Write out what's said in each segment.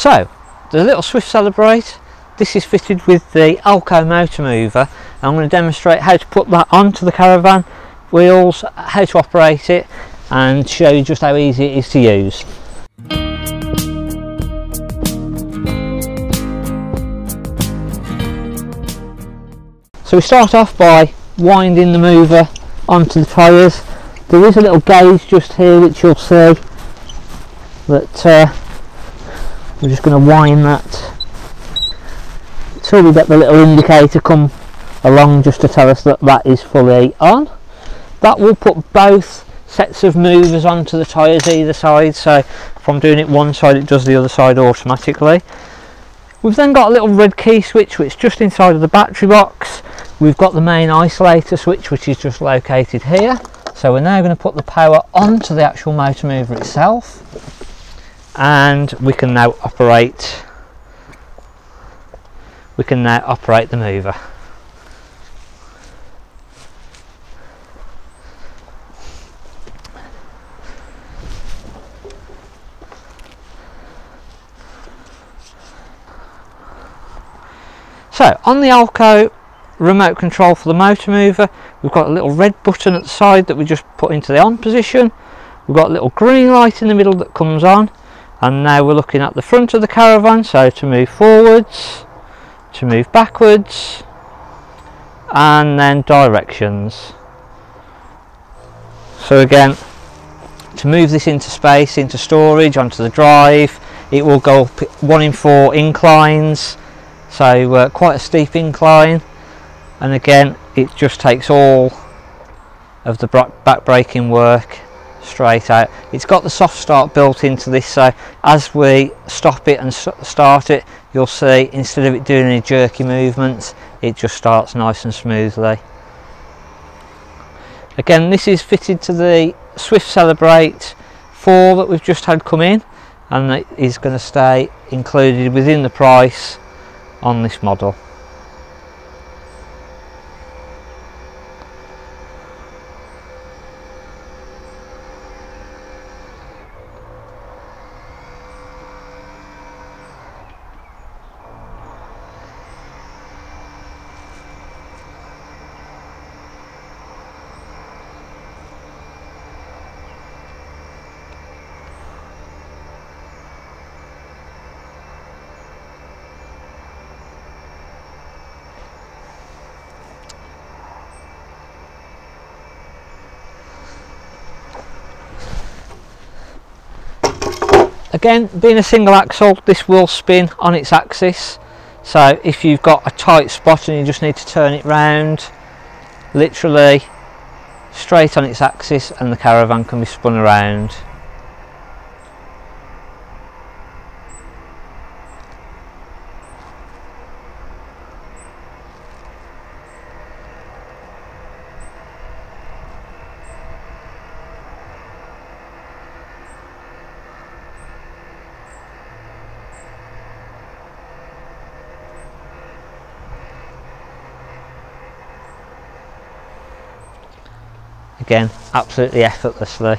So the little Swift Celebrate, this is fitted with the Alko Motor Mover. I'm going to demonstrate how to put that onto the Caravan wheels, how to operate it, and show you just how easy it is to use. So we start off by winding the mover onto the tyres. There is a little gauge just here which you'll see that we're just going to wind that until we get the little indicator come along just to tell us that that is fully on. That will put both sets of movers onto the tyres either side, so if I'm doing it one side it does the other side automatically. We've then got a little red key switch which is just inside of the battery box. We've got the main isolator switch which is just located here. So we're now going to put the power onto the actual motor mover itself, and we can now operate the mover. So on the Alko remote control for the motor mover, we've got a little red button at the side that we just put into the on position. We've got a little green light in the middle that comes on, and now we're looking at the front of the Caravan, so to move forwards, to move backwards, and then directions. So again, to move this into space, into storage, onto the drive, it will go up 1 in 4 inclines, so quite a steep incline. And again, it just takes all of the back braking work straight out. It's got the soft start built into this, so as we stop it and start it, you'll see instead of it doing any jerky movements, it just starts nice and smoothly. Again, this is fitted to the Swift Celebrate 4 that we've just had come in, and it is going to stay included within the price on this model. Again, being a single axle, this will spin on its axis, so if you've got a tight spot and you just need to turn it round, literally straight on its axis, and the Caravan can be spun around. Again, absolutely effortlessly.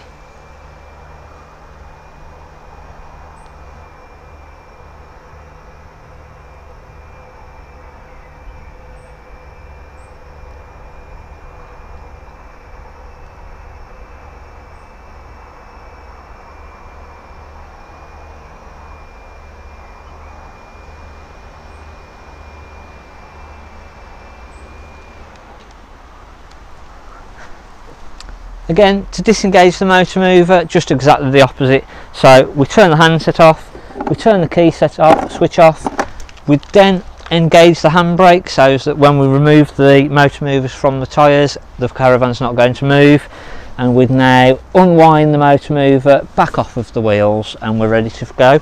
Again, to disengage the motor mover, just exactly the opposite. So we turn the handset off, we turn the key set off, switch off, we then engage the handbrake so that when we remove the motor movers from the tyres, the Caravan's not going to move, and we'd now unwind the motor mover back off of the wheels and we're ready to go.